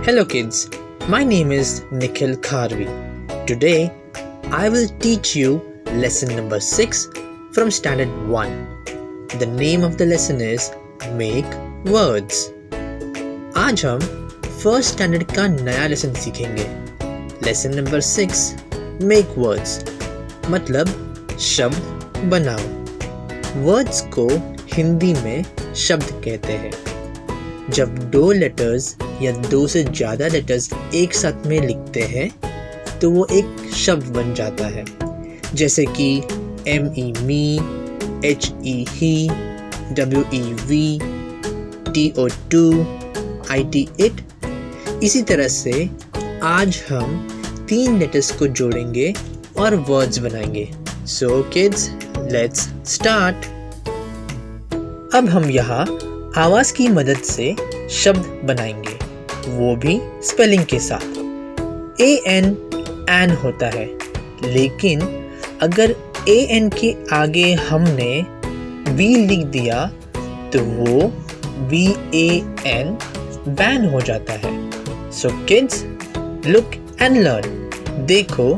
Hello kids, my name is Nikhil Kharvi. Today, I will teach you lesson number 6 from standard 1. The name of the lesson is Make Words. आज हम first standard का नया lesson सीखेंगे. Lesson number 6 Make Words मतलब शब्द बनाओ. Words को हिंदी में शब्द कहते हैं. जब दो लेटर्स या दो से ज़्यादा लेटर्स एक साथ में लिखते हैं तो वो एक शब्द बन जाता है. जैसे कि ME me, HE he, WE we, TO to, IT it. इसी तरह से आज हम 3 लेटर्स को जोड़ेंगे और वर्ड्स बनाएंगे. So kids, let's start. अब हम यहाँ आवाज़ की मदद से शब्द बनाएंगे, वो भी स्पेलिंग के साथ. एन होता है, लेकिन अगर एन के आगे हमने वी लिख दिया तो वो VAN बैन हो जाता है. So kids, look and learn. देखो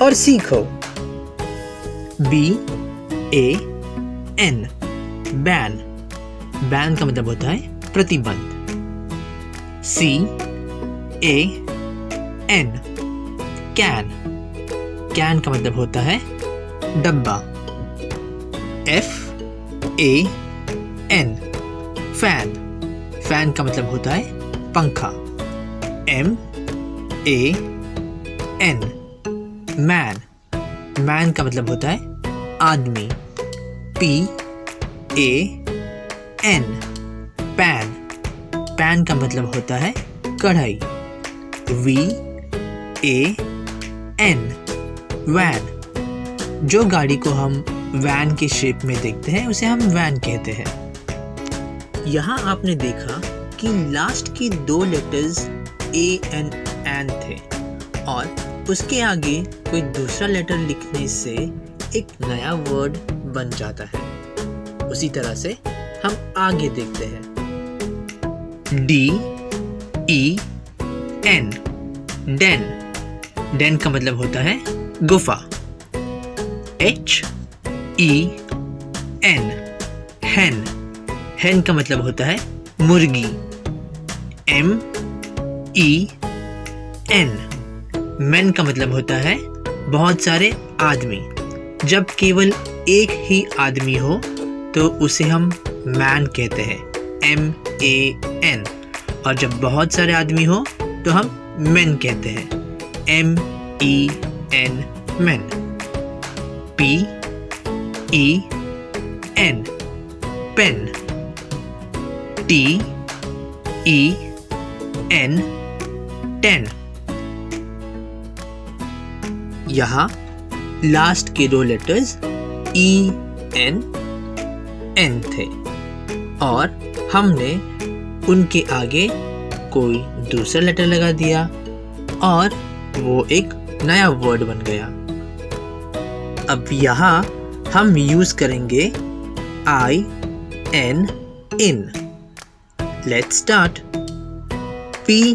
और सीखो. BAN ban. बैन का मतलब होता है प्रतिबंध. CAN कैन का मतलब होता है डब्बा. FAN फैन का मतलब होता है पंखा. MAN मैन का मतलब होता है आदमी. PAN पैन का मतलब होता है कढ़ाई. VAN van. जो गाड़ी को हम वैन के शेप में देखते हैं उसे हम वैन कहते हैं. यहाँ आपने देखा कि लास्ट की 2 लेटर्स AN थे और उसके आगे कोई दूसरा लेटर लिखने से एक नया वर्ड बन जाता है. उसी तरह से हम आगे देखते हैं. DEN डेन का मतलब होता है गुफा. HEN हेन का मतलब होता है मुर्गी. MEN मैन का मतलब होता है बहुत सारे आदमी. जब केवल एक ही आदमी हो तो उसे हम मैन कहते हैं, MAN. और जब बहुत सारे आदमी हो तो हम मेन कहते हैं, MEN men. PEN pen. TEN ten. यहाँ लास्ट के 2 लेटर्स EN थे और हमने उनके आगे कोई दूसरा लेटर लगा दिया और वो एक नया वर्ड बन गया. अब यहाँ हम यूज करेंगे IN in. Let's start. PIN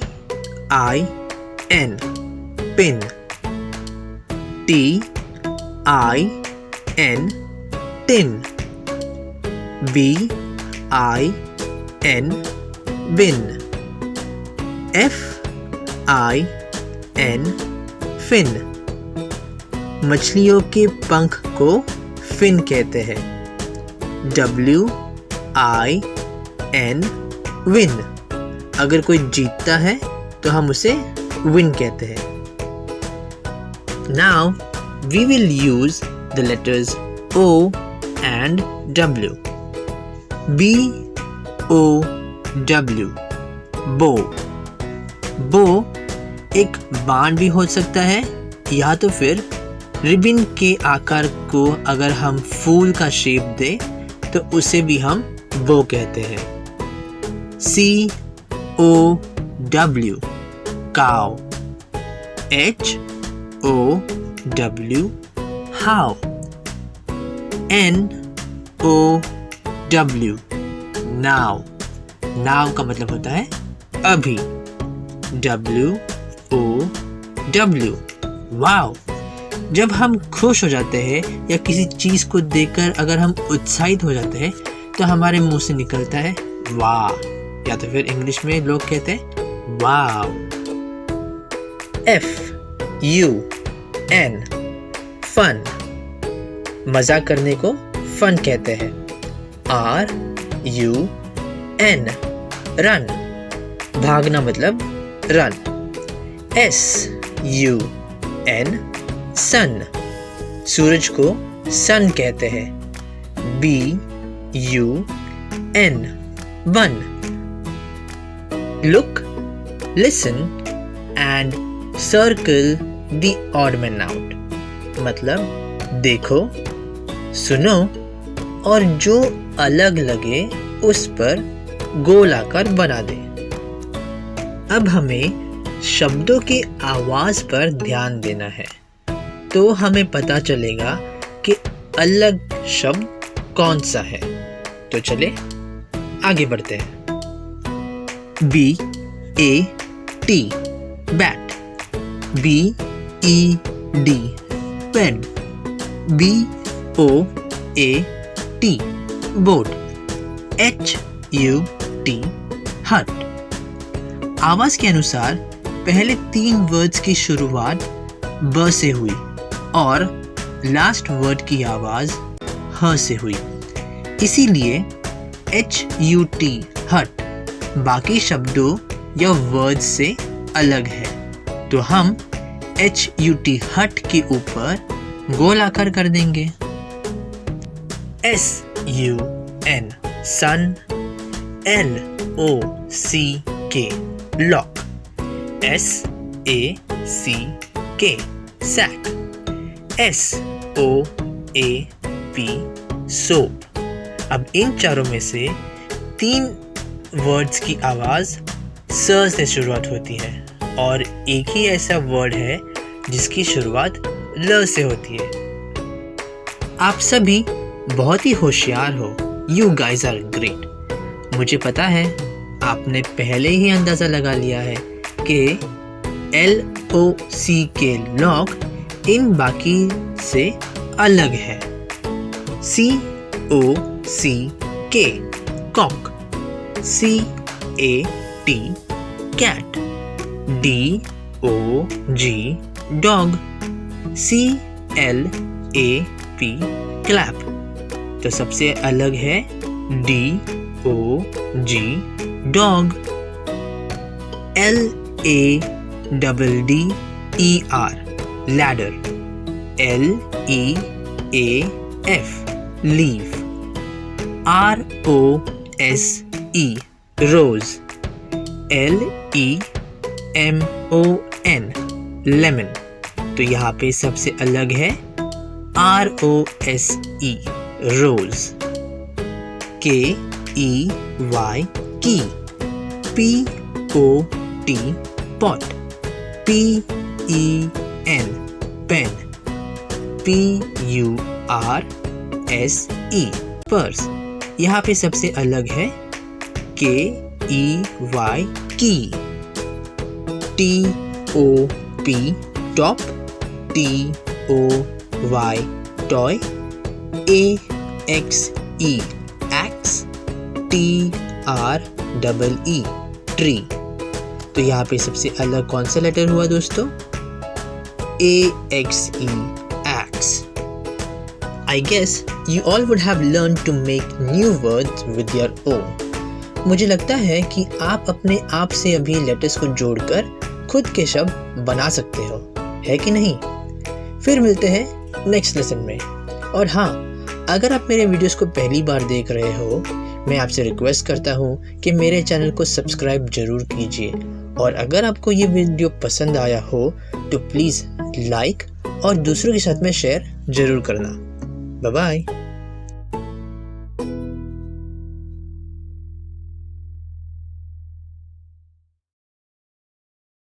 pin. TIN tin. BIN bin. FIN fin. मछलियों के पंख को फिन कहते हैं. WIN win. अगर कोई जीतता है तो हम उसे विन कहते हैं. Now we will use the letters O and W. BOW बो. बो एक बाण भी हो सकता है या तो फिर रिबन के आकार को अगर हम फूल का शेप दे तो उसे भी हम बो कहते हैं. COW काव. HOW how. NOW नाव. नाव का मतलब होता है अभी. WOW। वाओ! जब हम खुश हो जाते हैं या किसी चीज़ को देखकर अगर हम उत्साहित हो जाते हैं तो हमारे मुंह से निकलता है वाह, या तो फिर इंग्लिश में लोग कहते हैं वाओ। FUN फन, मजा करने को फन कहते हैं। RUN रन, भागना मतलब रन। SUN सन, सूरज को सन कहते हैं। BUN बन। Look, listen and circle the odd man out, मतलब देखो, सुनो और जो अलग लगे उस पर गोल आकार बना दे। अब हमें शब्दों की आवाज पर ध्यान देना है, तो हमें पता चलेगा कि अलग शब्द कौन सा है। तो चले आगे बढ़ते हैं। BAT bat, BED bed, BOAT boat, HUT हट। आवाज के अनुसार पहले 3 वर्ड्स की शुरुआत ब से हुई और लास्ट वर्ड की आवाज ह से हुई, इसीलिए HUT हट बाकी शब्दों या वर्ड्स से अलग है। तो हम HUT हट के ऊपर गोल आकार कर देंगे। SUN sun, LOCK lock, SACK sack, SOAP soap. अब इन चारों में से 3 वर्ड्स की आवाज स से शुरुआत होती है और एक ही ऐसा वर्ड है जिसकी शुरुआत ल से होती है। आप सभी बहुत ही होशियार हो। You guys are great. मुझे पता है आपने पहले ही अंदाजा लगा लिया है कि LOCK लॉक इन बाकी से अलग है। COCK cock, CAT cat, DOG dog, CLAP clap. तो सबसे अलग है DOG dog. LADDER ladder, LEAF leaf, ROSE rose, LEMON lemon. तो यहाँ पे सबसे अलग है ROSE rose. KEY key, POT pot, PEN pen, PURSE purse. यहाँ पे सबसे अलग है KEY key, TOP top, TOY toy, AXE axe, TREE tree. तो यहाँ पे सबसे अलग कौन सा लेटर हुआ दोस्तों? AXE axe. I guess you all would have learned to make new words with your own. मुझे लगता है कि आप अपने आप से अभी लेटर्स को जोड़कर खुद के शब्द बना सकते हो, है कि नहीं? फिर मिलते हैं नेक्स्ट लेसन में। और हाँ, अगर आप मेरे वीडियोस को पहली बार देख रहे हो, मैं आपसे रिक्वेस्ट करता हूँ कि मेरे चैनल को सब्सक्राइब जरूर कीजिए। और अगर आपको ये वीडियो पसंद आया हो तो प्लीज़ लाइक और दूसरों के साथ में शेयर जरूर करना। Bye bye.